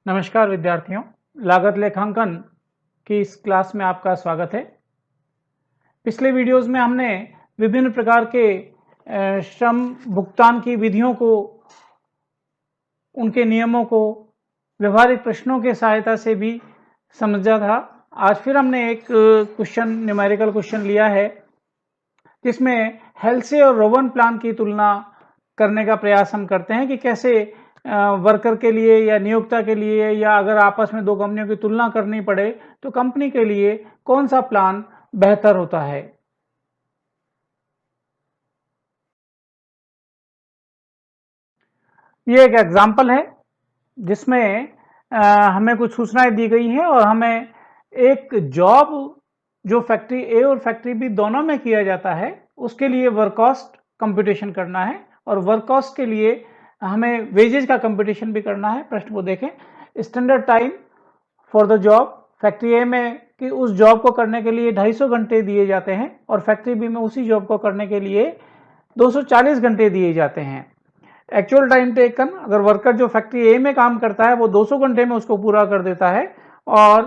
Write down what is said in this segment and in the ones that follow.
नमस्कार विद्यार्थियों, लागत लेखांकन की इस क्लास में आपका स्वागत है। पिछले वीडियोस में हमने विभिन्न प्रकार के श्रम भुगतान की विधियों को, उनके नियमों को व्यवहारिक प्रश्नों के सहायता से भी समझा था। आज फिर हमने एक न्यूमेरिकल क्वेश्चन लिया है जिसमें हेल्से और रोवन प्लान की तुलना करने का प्रयास हम करते हैं कि कैसे वर्कर के लिए या नियोक्ता के लिए या अगर आपस में दो कंपनियों की तुलना करनी पड़े तो कंपनी के लिए कौन सा प्लान बेहतर होता है। ये एक एग्जाम्पल है जिसमें हमें कुछ सूचनाएं दी गई हैं और हमें एक जॉब जो फैक्ट्री ए और फैक्ट्री बी दोनों में किया जाता है उसके लिए वर्क कॉस्ट कंप्यूटेशन करना है और वर्क कॉस्ट के लिए हमें वेजेज का कंप्यूटेशन भी करना है। प्रश्न को देखें। Standard time for the job, factory A में कि उस जॉब को करने के लिए 250 घंटे दिए जाते हैं और फैक्ट्री बी में उसी जॉब को करने के लिए 240 घंटे दिए जाते हैं। एक्चुअल टाइम टेकन, अगर वर्कर जो फैक्ट्री ए में काम करता है वो 200 घंटे में उसको पूरा कर देता है और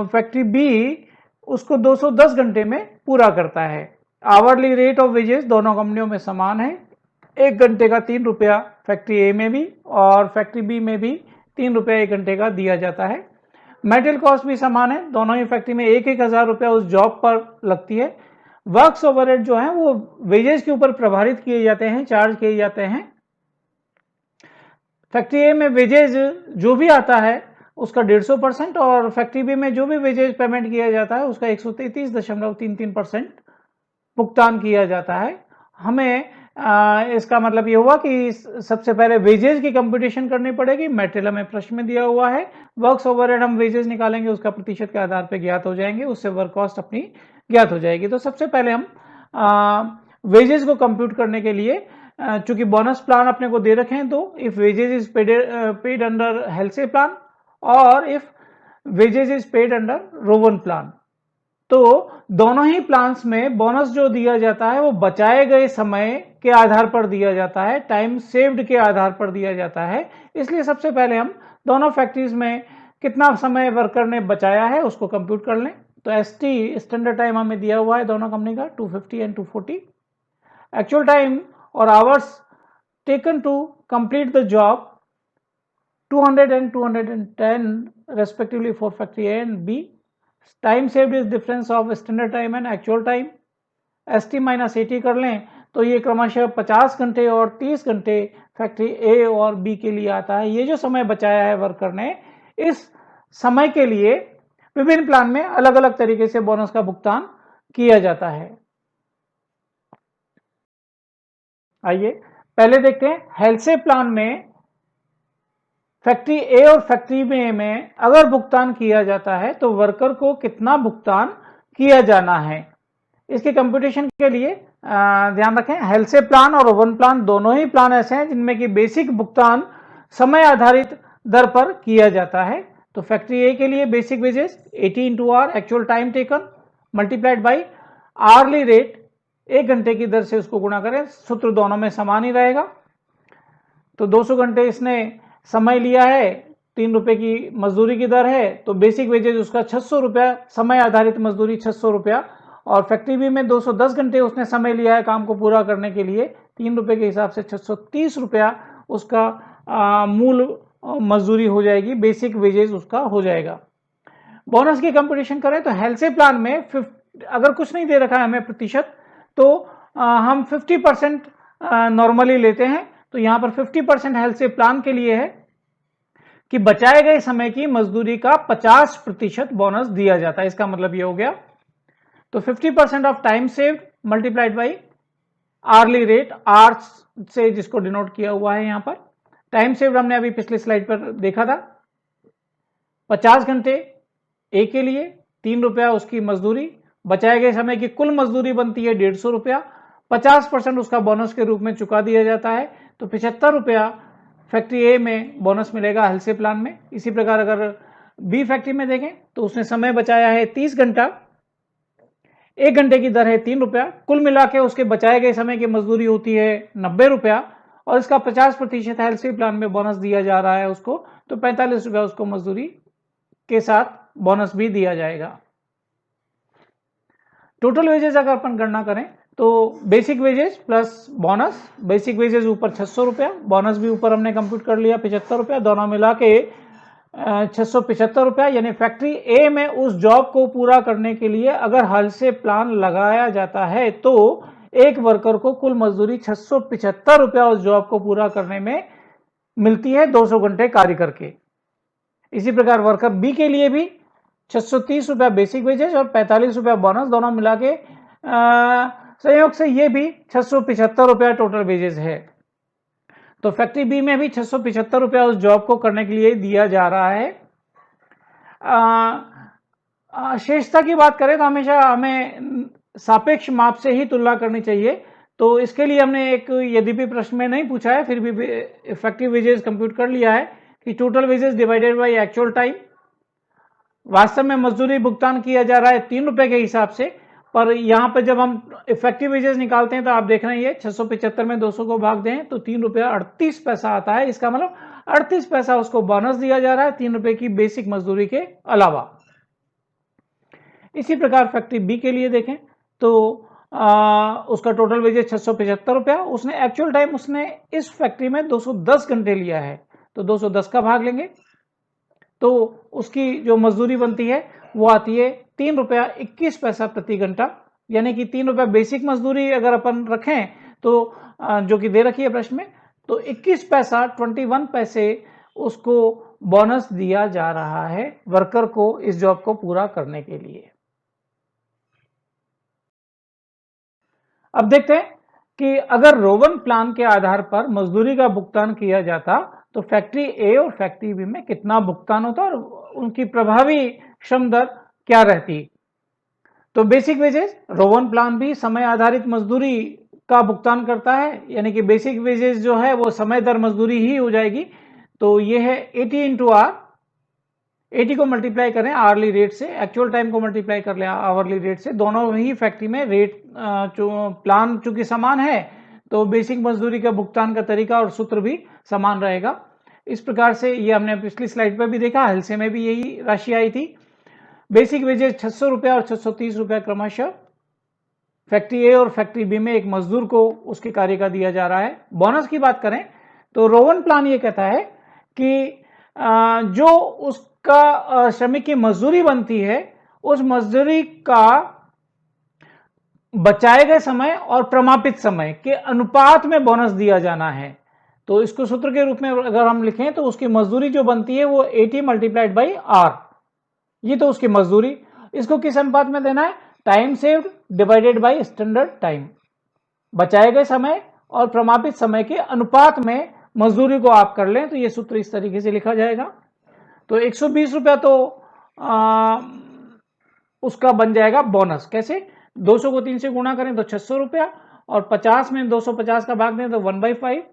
फैक्ट्री बी उसको 210 घंटे में पूरा करता है। आवरली रेट ऑफ वेजेस दोनों कंपनियों में समान है। 1 घंटे का 3 रुपया फैक्ट्री ए में भी और फैक्ट्री बी में भी 3 रुपया 1 घंटे का दिया जाता है। मेटेरियल कॉस्ट भी समान है, दोनों ही फैक्ट्री में 1-1 हज़ार रुपया उस जॉब पर लगती है। वर्क्स ओवरहेड जो है वो वेजेस के ऊपर प्रभावित किए जाते हैं, चार्ज किए जाते हैं। फैक्ट्री ए में वेजेज जो भी आता है उसका 150% और फैक्ट्री बी में जो भी वेजेज पेमेंट किया जाता है उसका 133.33% भुगतान किया जाता है। हमें इसका मतलब ये हुआ कि सबसे पहले वेजेज की कंप्यूटेशन करनी पड़ेगी। मेटेरियल हमें प्रश्न में दिया हुआ है। वर्क्स ओवरहेड हम वेजेज निकालेंगे, उसका प्रतिशत के आधार पर ज्ञात हो जाएंगे, उससे वर्क कॉस्ट अपनी ज्ञात हो जाएगी। तो सबसे पहले हम वेजेज को कंप्यूट करने के लिए चूंकि बोनस प्लान अपने को दे रखे हैं, तो if wages is paid under Halsey plan और if wages is paid under Rowan plan, तो दोनों ही प्लान्स में बोनस जो दिया जाता है वो बचाए गए समय के आधार पर दिया जाता है, टाइम सेव्ड के आधार पर दिया जाता है। इसलिए सबसे पहले हम दोनों फैक्ट्रीज में कितना समय वर्कर ने बचाया है उसको कंप्यूट कर लें। तो एसटी स्टैंडर्ड टाइम हमें दिया हुआ है दोनों कंपनी का 250 and 240। Actual time or hours taken to complete the job 200 and 210 respectively for factory A and B. Time saved is difference of standard time and actual time. ST minus AT कर लें तो ये क्रमशः 50 घंटे और 30 घंटे factory ए और B के लिए आता है। ये जो समय बचाया है वर्कर ने, इस समय के लिए विभिन्न प्लान में अलग अलग तरीके से बोनस का भुगतान किया जाता है। आइए पहले देखते हैं हेल्से प्लान में फैक्ट्री ए और फैक्ट्री बी में अगर भुगतान किया जाता है तो वर्कर को कितना भुगतान किया जाना है। इसके कंप्यूटेशन के लिए ध्यान रखें, हेल्से प्लान और ओवन प्लान दोनों ही प्लान ऐसे हैं जिनमें कि बेसिक भुगतान समय आधारित दर पर किया जाता है। तो फैक्ट्री ए के लिए basic wages 80 into R, actual time taken multiplied by hourly rate, 1 घंटे की दर से उसको गुणा करें, सूत्र दोनों में समान ही रहेगा। तो 200 घंटे इसने समय लिया है, 3 रुपए की मजदूरी की दर है, तो बेसिक वेजेज उसका 600 रुपया, समय आधारित मजदूरी 600 रुपया। और फैक्ट्री बी में 210 घंटे उसने समय लिया है काम को पूरा करने के लिए, 3 रुपए के हिसाब से 630 रुपया उसका मूल मजदूरी हो जाएगी, बेसिक वेजेज उसका हो जाएगा। बोनस की कंपटीशन करें तो हेल्से प्लान में अगर कुछ नहीं दे रखा है हमें प्रतिशत, तो हम 50% नॉर्मली लेते हैं। तो यहां पर 50% हेल्से प्लान के लिए है कि बचाए गए समय की मजदूरी का 50% बोनस दिया जाता है। इसका मतलब ये हो गया, तो 50% of time saved multiplied by hourly rate, R से जिसको डिनोट किया हुआ है यहां पर। टाइम सेव्ड हमने अभी पिछली स्लाइड पर देखा था, 50 घंटे ए के लिए 3 रुपया उसकी मजदूरी, बचाए गए समय की कुल मजदूरी बनती है 150 रुपया, 50% उसका बोनस के रूप में चुका दिया जाता है, तो 75 रुपया फैक्ट्री ए में बोनस मिलेगा हेल्से प्लान में। इसी प्रकार अगर बी फैक्ट्री में देखें तो उसने समय बचाया है 30 घंटा, 1 घंटे की दर है 3 रुपया, कुल मिला के उसके बचाए गए समय की मजदूरी होती है 90 रुपया और इसका 50% हेल्थ प्लान में बोनस दिया जा रहा है उसको, तो 45 रुपया उसको मजदूरी के साथ बोनस भी दिया जाएगा। टोटल वेजेस अगर अपन गणना करें तो basic wages plus bonus, basic wages ऊपर 600 रुपया, बोनस भी ऊपर हमने कंप्यूट कर लिया 75 रुपया, दोनों मिला के 675 रुपया। यानी फैक्ट्री ए में उस जॉब को पूरा करने के लिए अगर हल से प्लान लगाया जाता है तो एक वर्कर को कुल मजदूरी 675 रुपया उस जॉब को पूरा करने में मिलती है 200 घंटे कार्य करके। इसी प्रकार वर्कर बी के लिए भी 630 रुपया बेसिक वेजेस और 45 रुपया बोनस, दोनों मिला के संयोग से ये भी 675 रुपया टोटल वेजेस है। तो फैक्ट्री बी में भी 675 रुपया उस जॉब को करने के लिए दिया जा रहा है। शेषता की बात करें तो हमेशा हमें सापेक्ष माप से ही तुलना करनी चाहिए। तो इसके लिए हमने एक, यद्यपि प्रश्न में नहीं पूछा है फिर भी इफेक्टिव वेजेस कंप्यूट कर लिया है कि total wages divided by actual time. वास्तव में मजदूरी भुगतान किया जा रहा है 3 रुपए के हिसाब से, पर यहां पर जब हम इफेक्टिव वेजेस निकालते हैं तो आप देख रहे हैं 675 में 200 को भाग दें तो 3 रुपया 38 पैसा आता है। इसका मतलब 38 पैसा उसको बोनस दिया जा रहा है 3 रुपए की बेसिक मजदूरी के अलावा। इसी प्रकार फैक्ट्री बी के लिए देखें तो उसका टोटल वेजेस 675 रुपया, उसने एक्चुअल टाइम उसने इस फैक्ट्री में 210 घंटे लिया है, तो 210 का भाग लेंगे तो उसकी जो मजदूरी बनती है वो आती है 3 रुपया 21 पैसा प्रति घंटा। यानी कि 3 रुपया बेसिक मजदूरी अगर अपन रखें तो जो कि दे रखी है प्रश्न में, तो 21 पैसा 21 पैसे उसको बोनस दिया जा रहा है वर्कर को इस जॉब को पूरा करने के लिए। अब देखते हैं कि अगर रोवन प्लान के आधार पर मजदूरी का भुगतान किया जाता तो फैक्ट्री ए और फैक्ट्री बी में कितना भुगतान होता और उनकी प्रभावी श्रम दर क्या रहती। तो बेसिक वेजेस, रोवन प्लान भी समय आधारित मजदूरी का भुगतान करता है, यानी कि बेसिक वेजेस जो है वो समय दर मजदूरी ही हो जाएगी। तो ये है 80 इंटू आर, 80 को मल्टीप्लाई करें आवरली रेट से, एक्चुअल टाइम को मल्टीप्लाई कर लें आवरली रेट से, दोनों ही फैक्ट्री में रेट प्लान चूंकि समान है तो बेसिक मजदूरी का भुगतान का तरीका और सूत्र भी समान रहेगा। इस प्रकार से ये हमने पिछली स्लाइड पर भी देखा, हल्से में भी यही राशि आई थी। बेसिक वेजेस 600 रुपया और 630 रुपया क्रमशः फैक्ट्री ए और फैक्ट्री बी में एक मजदूर को उसके कार्य का दिया जा रहा है। बोनस की बात करें तो रोवन प्लान ये कहता है कि जो उसका श्रमिक की मजदूरी बनती है उस मजदूरी का बचाए गए समय और प्रमापित समय के अनुपात में बोनस दिया जाना है। तो इसको सूत्र के रूप में अगर हम लिखें तो उसकी मजदूरी जो बनती है वो 80 मल्टीप्लाइड बाई आर, ये तो उसकी मजदूरी। इसको किस अनुपात में देना है, time saved divided by standard time, बचाए गए समय और प्रमापित समय के अनुपात में मजदूरी को आप कर लें तो ये सूत्र इस तरीके से लिखा जाएगा। तो 120 रुपया तो उसका बन जाएगा बोनस। कैसे, 200 को 3 से गुणा करें तो 600 रुपया और 50 में 250 का भाग दें तो 1/5,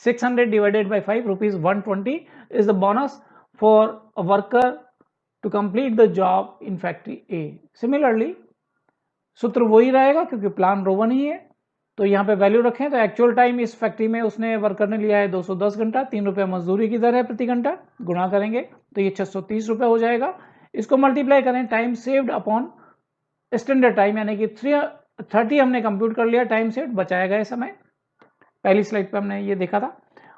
600 divided by 5 rupees 120 is the bonus for a worker to complete the job in factory A. Similarly, सूत्र वही रहेगा क्योंकि प्लान रोवन ही है, तो यहाँ पे वैल्यू रखें तो एक्चुअल टाइम इस फैक्ट्री में उसने वर्कर ने लिया है 210 घंटा, 3 रुपये मजदूरी की दर है प्रति घंटा, गुणा करेंगे तो ये 630 रुपये हो जाएगा। इसको मल्टीप्लाई करें time saved upon standard time, यानी कि 30 हमने कंप्यूट कर लिया टाइम सेव्ड, बचाया गया समय, पहली स्लाइड पे हमने ये देखा था,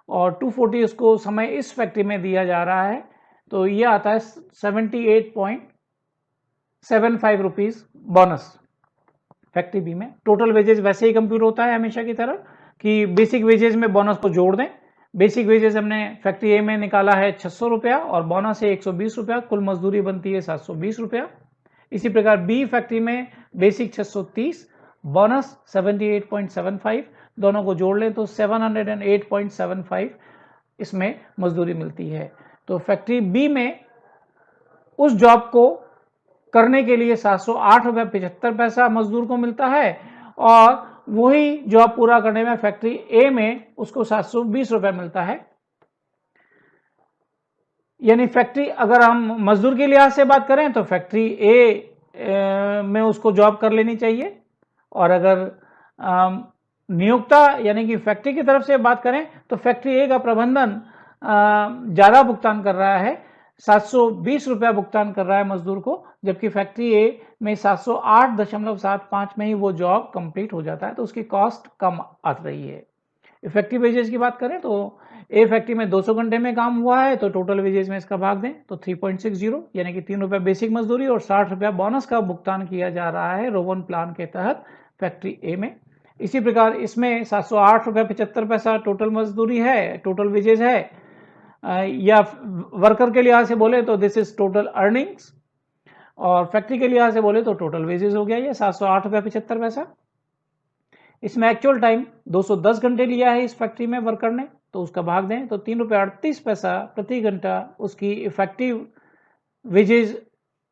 और 240 उसको समय इस फैक्ट्री में दिया जा रहा है तो ये आता है 78.75 रुपीज बोनस फैक्ट्री बी में। टोटल वेजेस वैसे ही कंप्यूट होता है हमेशा की तरह कि बेसिक वेजेस में बोनस को जोड़ दें। बेसिक वेजेस हमने फैक्ट्री ए में निकाला है 600 रुपया और बोनस है 120 रुपया, कुल मजदूरी बनती है 720 रुपया। इसी प्रकार बी फैक्ट्री में बेसिक 630, बोनस 78.75, दोनों को जोड़ लें तो 708.75 इसमें मजदूरी मिलती है। तो फैक्ट्री बी में उस जॉब को करने के लिए 708 रुपये 75 पैसा मजदूर को मिलता है और वही जॉब पूरा करने में फैक्ट्री ए में उसको 720 रुपये मिलता है। यानी फैक्ट्री, अगर हम मजदूर के लिहाज से बात करें तो फैक्ट्री ए में उसको जॉब कर लेनी चाहिए, और अगर नियोक्ता यानी कि फैक्ट्री की तरफ से बात करें तो फैक्ट्री ए का प्रबंधन ज़्यादा भुगतान कर रहा है, 720 रुपया भुगतान कर रहा है मजदूर को, जबकि फैक्ट्री ए में 708.75 में ही वो जॉब कंप्लीट हो जाता है, तो उसकी कॉस्ट कम आ रही है। इफेक्टिव वेजेस की बात करें तो ए फैक्ट्री में 200 घंटे में काम हुआ है, तो टोटल वेजेस में इसका भाग दें तो 3.60 यानी कि 3 रुपया बेसिक मजदूरी और 60 रुपया बोनस का भुगतान किया जा रहा है रोवन प्लान के तहत फैक्ट्री ए में। इसी प्रकार इसमें 708.75 टोटल मजदूरी है, टोटल वेजेस है, या वर्कर के लिहाज से बोले तो दिस इज टोटल अर्निंग्स, और फैक्ट्री के लिहाज से बोले तो टोटल वेजेस हो गया ये 708.75। इसमें एक्चुअल टाइम 210 घंटे लिया है इस फैक्ट्री में वर्कर ने, तो उसका भाग दें तो 3.38 प्रति घंटा उसकी इफेक्टिव वेजेज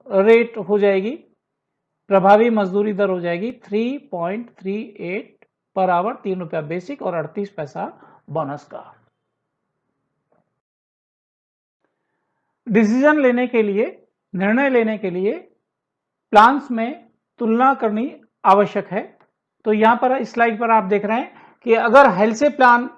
रेट हो जाएगी, प्रभावी मजदूरी दर हो जाएगी 3.38 पर आवर, 3 रुपया बेसिक और 38 पैसा बोनस का। डिसीजन लेने के लिए, निर्णय लेने के लिए प्लान्स में तुलना करनी आवश्यक है। तो यहां पर इस स्लाइड पर आप देख रहे हैं कि अगर हेल्से प्लान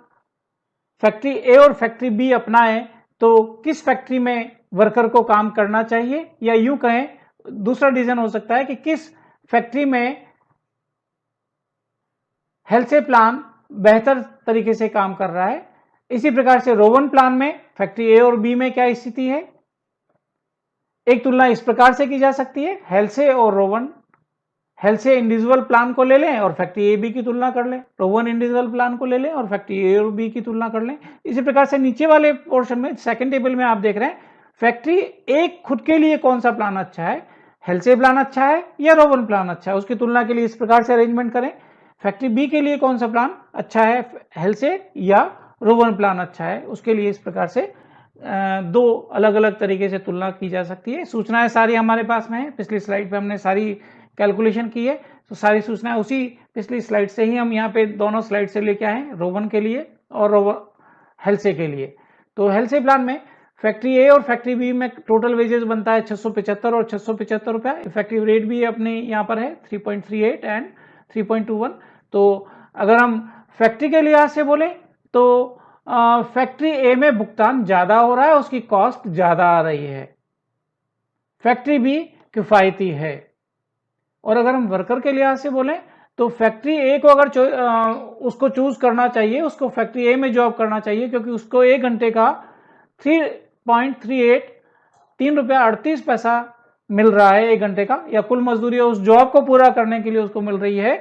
फैक्ट्री ए और फैक्ट्री बी अपनाए तो किस फैक्ट्री में वर्कर को काम करना चाहिए, या यूं कहें दूसरा डिसीजन हो सकता है कि किस फैक्ट्री में हेल्से प्लान बेहतर तरीके से काम कर रहा है। इसी प्रकार से रोवन प्लान में फैक्ट्री ए और बी में क्या स्थिति है। एक तुलना इस प्रकार से की जा सकती है, हेल्से और रोवन, हेल्से इंडिविजुअल प्लान को ले लें और फैक्ट्री ए बी की तुलना कर लें, रोवन इंडिविजुअल प्लान को ले लें और फैक्ट्री ए और बी की तुलना कर लें। इसी प्रकार से नीचे वाले पोर्शन में सेकंड टेबल में आप देख रहे हैं फैक्ट्री ए खुद के लिए कौन सा प्लान अच्छा है, हेल्से प्लान अच्छा है या रोवन प्लान अच्छा है, उसकी तुलना के लिए इस प्रकार से अरेंजमेंट करें। फैक्ट्री बी के लिए कौन सा प्लान अच्छा है, हेल्से या रोवन प्लान अच्छा है, उसके लिए इस प्रकार से दो अलग अलग तरीके से तुलना की जा सकती है। सूचनाएं सारी हमारे पास में है, पिछली स्लाइड पे हमने सारी कैलकुलेशन की है, तो सारी सूचनाएं उसी पिछली स्लाइड से ही हम यहाँ पे दोनों स्लाइड से लेके आए, रोवन के लिए और हेल्से के लिए। तो हेल्से प्लान में फैक्ट्री ए और फैक्ट्री बी में टोटल वेजेस बनता है 675 और 675 रुपया, इफेक्टिव रेट भी अपने यहाँ पर है 3.38 एंड 3.21। तो अगर हम फैक्ट्री के लिहाज से बोले तो फैक्ट्री ए में भुगतान ज्यादा हो रहा है, उसकी कॉस्ट ज्यादा आ रही है, फैक्ट्री बी किफायती है। और अगर हम वर्कर के लिहाज से बोलें तो फैक्ट्री ए को अगर उसको चूज करना चाहिए, उसको फैक्ट्री ए में जॉब करना चाहिए, क्योंकि उसको 1 घंटे का 3.38 3 रुपया 38 पैसा मिल रहा है 1 घंटे का, या कुल मजदूरी उस जॉब को पूरा करने के लिए उसको मिल रही है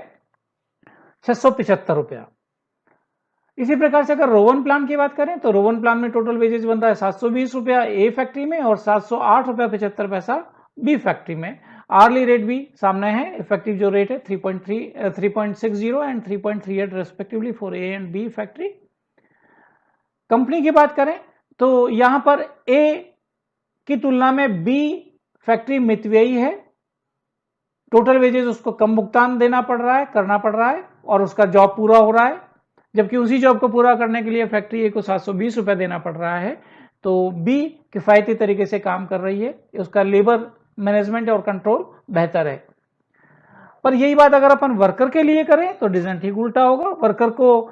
675 रुपया। इसी प्रकार से अगर रोवन प्लान की बात करें तो रोवन प्लान में टोटल वेजेस बन रहा है 720 रुपया ए फैक्ट्री में और 708 रुपया 75 पैसा बी फैक्ट्री में। आर्ली रेट भी सामने है, इफेक्टिव जो रेट है 3.60 and 3.38 respectively for A and B factory. Company की बात करें तो यहां पर ए की तुलना में बी फैक्ट्री मितव्ययी है, टोटल वेजेस उसको कम भुगतान देना पड़ रहा है, करना पड़ रहा है, और उसका जॉब पूरा हो रहा है, जबकि उसी जॉब को पूरा करने के लिए फैक्ट्री ए को 720 रुपया देना पड़ रहा है। तो बी किफायती तरीके से काम कर रही है, उसका लेबर मैनेजमेंट और कंट्रोल बेहतर है। पर यही बात अगर अपन वर्कर के लिए करें तो डिसीजन ठीक उल्टा होगा। वर्कर को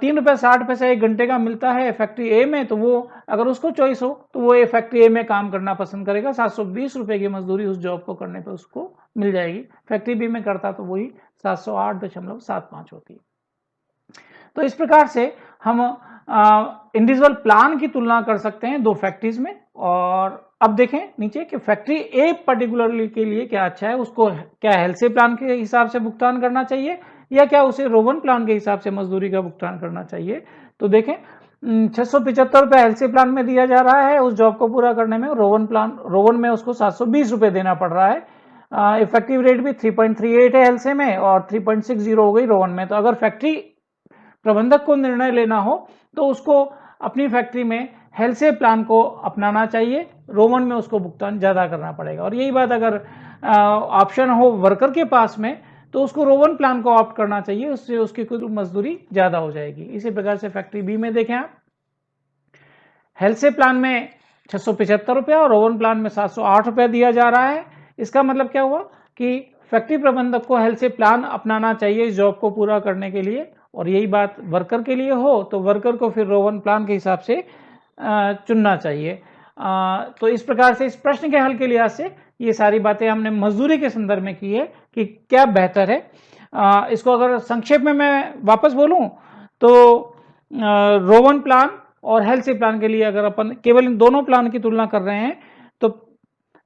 3 रुपया 60 पैसा 1 घंटे का मिलता है फैक्ट्री ए में, तो वो अगर उसको चॉइस हो तो वो फैक्ट्री ए में काम करना पसंद करेगा, 720 रुपए की मजदूरी उस जॉब को करने पर उसको मिल जाएगी। फैक्ट्री बी में करता तो वही 708.75 होती। तो इस प्रकार से हम इंडिविजुअल प्लान की तुलना कर सकते हैं दो फैक्ट्रीज में। और अब देखें नीचे कि फैक्ट्री ए पर्टिकुलरली के लिए क्या अच्छा है, उसको क्या हेल्से प्लान के हिसाब से भुगतान करना चाहिए या क्या उसे रोवन प्लान के हिसाब से मजदूरी का भुगतान करना चाहिए। तो देखें 675 रुपये हेल्से प्लान में दिया जा रहा है उस जॉब को पूरा करने में, रोवन में उसको 720 रुपये देना पड़ रहा है। इफेक्टिव रेट भी 3.38 है हेल्से में और 3.60 हो गई रोवन में। तो अगर फैक्ट्री प्रबंधक को निर्णय लेना हो तो उसको अपनी फैक्ट्री में हेल्से प्लान को अपनाना चाहिए, रोवन में उसको भुगतान ज्यादा करना पड़ेगा। और यही बात अगर ऑप्शन हो वर्कर के पास में तो उसको रोवन प्लान को ऑप्ट करना चाहिए, उससे उसकी कुल मजदूरी ज्यादा हो जाएगी। इसी प्रकार से फैक्ट्री बी में देखें आप, हेल्से प्लान में 675 रुपया और रोवन प्लान में 708 रुपया दिया जा रहा है। इसका मतलब क्या हुआ कि फैक्ट्री प्रबंधक को हेल्से प्लान अपनाना चाहिए इस जॉब को पूरा करने के लिए, और यही बात वर्कर के लिए हो तो वर्कर को फिर रो 1 प्लान के हिसाब से चुनना चाहिए। तो इस प्रकार से इस प्रश्न के हल के लिहाज से ये सारी बातें हमने मजदूरी के संदर्भ में की है कि क्या बेहतर है। इसको अगर संक्षेप में मैं वापस बोलूं तो रो 1 प्लान और हेल्सी प्लान के लिए अगर अपन केवल इन दोनों प्लान की तुलना कर रहे हैं तो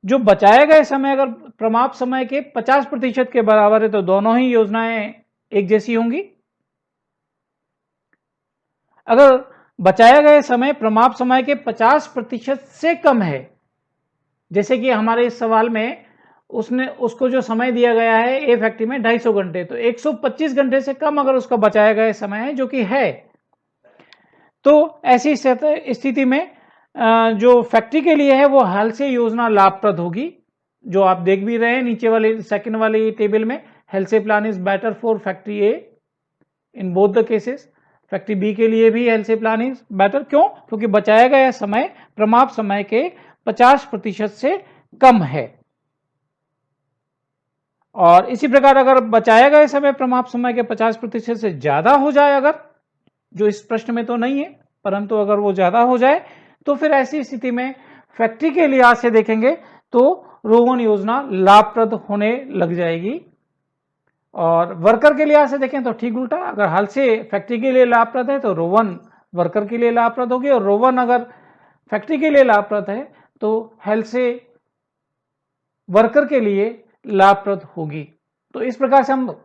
जो बचाए गए समय अगर प्रमाप समय के 50% के बराबर है तो दोनों ही योजनाएं एक जैसी होंगी। अगर बचाया गया समय प्रमाप समय के 50% से कम है, जैसे कि हमारे इस सवाल में उसको जो समय दिया गया है ए फैक्ट्री में 250 घंटे, तो 125 घंटे से कम अगर उसका बचाया गया समय है जो कि है, तो ऐसी स्थिति में जो फैक्ट्री के लिए है वो हाल से योजना लाभप्रद होगी। जो आप देख भी रहे हैं नीचे वाले सेकंड वाले टेबल में, Halsey plan is better for factory A in both the cases. Factory B के लिए भी हेल्से प्लान इज बेटर, क्यों? क्योंकि बचाया गया समय प्रमाप समय के 50% से कम है। और इसी प्रकार अगर बचाया गया समय प्रमाप समय के 50% से ज्यादा हो जाए, अगर जो इस प्रश्न में तो नहीं है परंतु अगर वो ज्यादा हो जाए तो फिर ऐसी स्थिति में फैक्ट्री के लिहाज से देखेंगे तो रो 1 योजना लाभप्रद होने लग जाएगी। और वर्कर के लिहाज से देखें तो ठीक उल्टा, अगर हाल से फैक्ट्री के लिए लाभप्रद है तो रो 1 वर्कर के लिए लाभप्रद होगी, और रो 1 अगर फैक्ट्री के लिए लाभप्रद है तो हेल से वर्कर के लिए लाभप्रद होगी। तो इस प्रकार से हम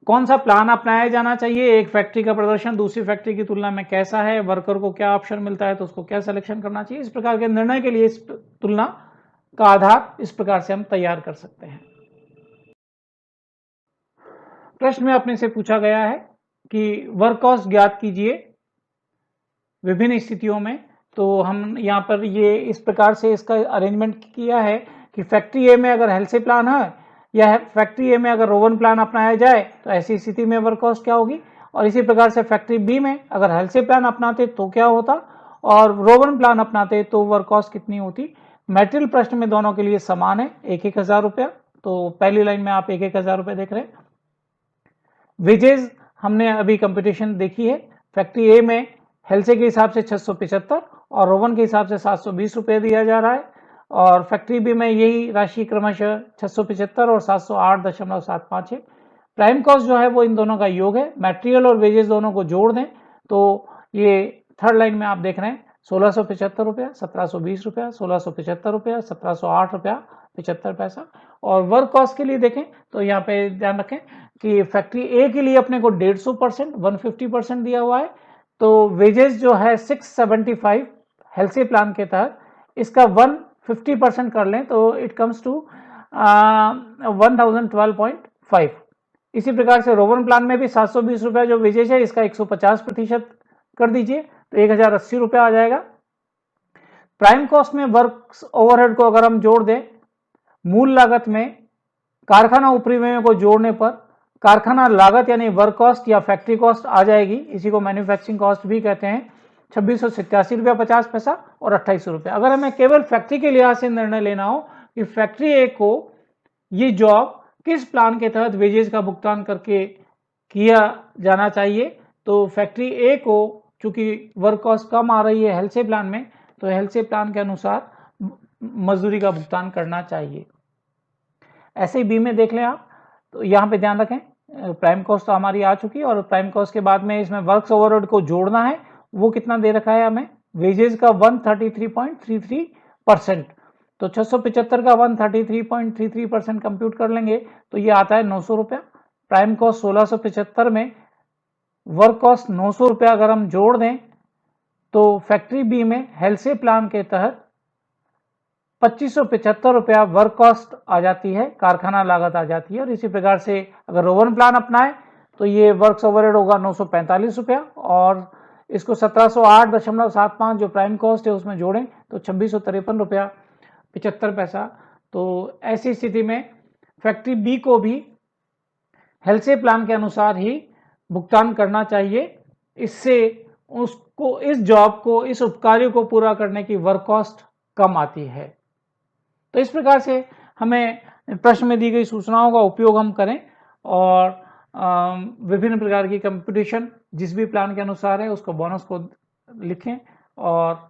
कौन सा प्लान अपनाया जाना चाहिए, एक फैक्ट्री का प्रदर्शन दूसरी फैक्ट्री की तुलना में कैसा है, वर्कर को क्या ऑप्शन मिलता है तो उसको क्या सिलेक्शन करना चाहिए, इस प्रकार के निर्णय के लिए इस तुलना का आधार इस प्रकार से हम तैयार कर सकते हैं। प्रश्न में अपने से पूछा गया है कि वर्क कॉस्ट ज्ञात कीजिए विभिन्न स्थितियों में। तो हम यहाँ पर ये इस प्रकार से इसका अरेंजमेंट किया है कि फैक्ट्री ए में अगर हेल्से प्लान है या फैक्ट्री ए में अगर रो 1 प्लान अपनाया जाए तो ऐसी स्थिति में वर्क कॉस्ट क्या होगी, और इसी प्रकार से फैक्ट्री बी में अगर हेल्से प्लान अपनाते तो क्या होता और रो 1 प्लान अपनाते तो वर्क कॉस्ट कितनी होती। मेटेरियल प्रश्न में दोनों के लिए समान है, 1,000 रुपया। तो पहली लाइन में आप 1,000 रुपये देख रहे हैं। वेजेस हमने अभी कंपटीशन देखी है, फैक्ट्री ए में हेल्से के हिसाब से 675 और रो 1 के हिसाब से 720 रुपये दिया जा रहा है, और फैक्ट्री बी में यही राशि क्रमशः 675 और 708.75 है। प्राइम कॉस्ट जो है वो इन दोनों का योग है, मटेरियल और वेजेस दोनों को जोड़ दें तो ये थर्ड लाइन में आप देख रहे हैं 1675 रुपया, 1720 रुपया, 1675 रुपया, 1708 रुपया 75 पैसा। और वर्क कॉस्ट के लिए देखें तो यहाँ पे ध्यान रखें कि फैक्ट्री ए के लिए अपने को 150% 150% दिया हुआ है, तो वेजेस जो है 675 हेल्से प्लान के तहत इसका 150% कर लें तो इट कम्स टू 1012.5। इसी प्रकार से रो 1 प्लान में भी 720 रुपया जो वेजेस है इसका 150% कर दीजिए तो 1,080 रुपया आ जाएगा। प्राइम कॉस्ट में वर्क ओवरहेड को अगर हम जोड़ दें, मूल लागत में कारखाना ऊपरी व्यय को जोड़ने पर कारखाना लागत यानी वर्क कॉस्ट या फैक्ट्री कॉस्ट आ जाएगी, इसी को मैन्युफैक्चरिंग कॉस्ट भी कहते हैं, 2687 रुपया 50 पैसा और 28 रुपया। अगर हमें केवल फैक्ट्री के लिहाज से निर्णय लेना हो कि फैक्ट्री ए को ये जॉब किस प्लान के तहत वेजेस का भुगतान करके किया जाना चाहिए, तो फैक्ट्री ए को चूंकि वर्क कॉस्ट कम आ रही है हेल्से प्लान में तो हेल्से प्लान के अनुसार मजदूरी का भुगतान करना चाहिए। ऐसे ही बी में देख लें आप, तो यहाँ पे ध्यान रखें प्राइम कॉस्ट तो हमारी आ चुकी है और प्राइम कॉस्ट के बाद में इसमें वर्क्स ओवरहेड को जोड़ना है, वो कितना दे रखा है हमें, वेजेस का 133.33%, तो 675 का 133.33% कंप्यूट कर लेंगे तो ये आता है 900 रुपया। प्राइम कॉस्ट 1675 में वर्क कॉस्ट 900 रुपया अगर हम जोड़ दें तो फैक्ट्री बी में हेल्से प्लान के तहत 2575 रुपया वर्क कॉस्ट आ जाती है, कारखाना लागत आ जाती है। और इसी प्रकार से अगर रो 1 प्लान अपनाए तो ये वर्क्स ओवरहेड होगा 945 रुपया और इसको 1708.75 जो प्राइम कॉस्ट है उसमें जोड़ें तो 2653 रुपया 75 पैसा। तो ऐसी स्थिति में फैक्ट्री बी को भी हेल्से प्लान के अनुसार ही भुगतान करना चाहिए, इससे उसको इस जॉब को इस उपकार्य को पूरा करने की वर्क कॉस्ट कम आती है। तो इस प्रकार से हमें प्रश्न में दी गई सूचनाओं का उपयोग हम करें और विभिन्न प्रकार की कंपटीशन जिस भी प्लान के अनुसार है उसको बोनस को लिखें। और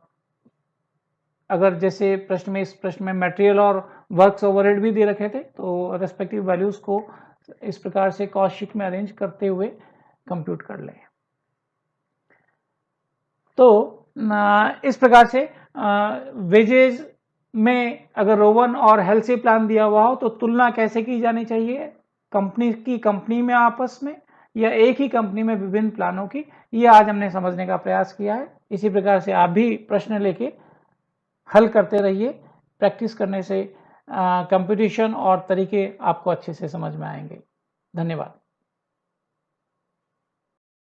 अगर जैसे इस प्रश्न में मटेरियल और वर्क्स ओवरहेड भी दे रखे थे तो रेस्पेक्टिव वैल्यूज को इस प्रकार से कॉस्ट शीट में अरेंज करते हुए कंप्यूट कर लें। तो इस प्रकार से वेजेज में अगर रो1 और हेल्सी प्लान दिया हुआ हो तो तुलना कैसे की जानी चाहिए कंपनी में आपस में या एक ही कंपनी में विभिन्न प्लानों की, ये आज हमने समझने का प्रयास किया है। इसी प्रकार से आप भी प्रश्न लेके हल करते रहिए। प्रैक्टिस करने से कंपटीशन और तरीके आपको अच्छे से समझ में आएंगे। धन्यवाद।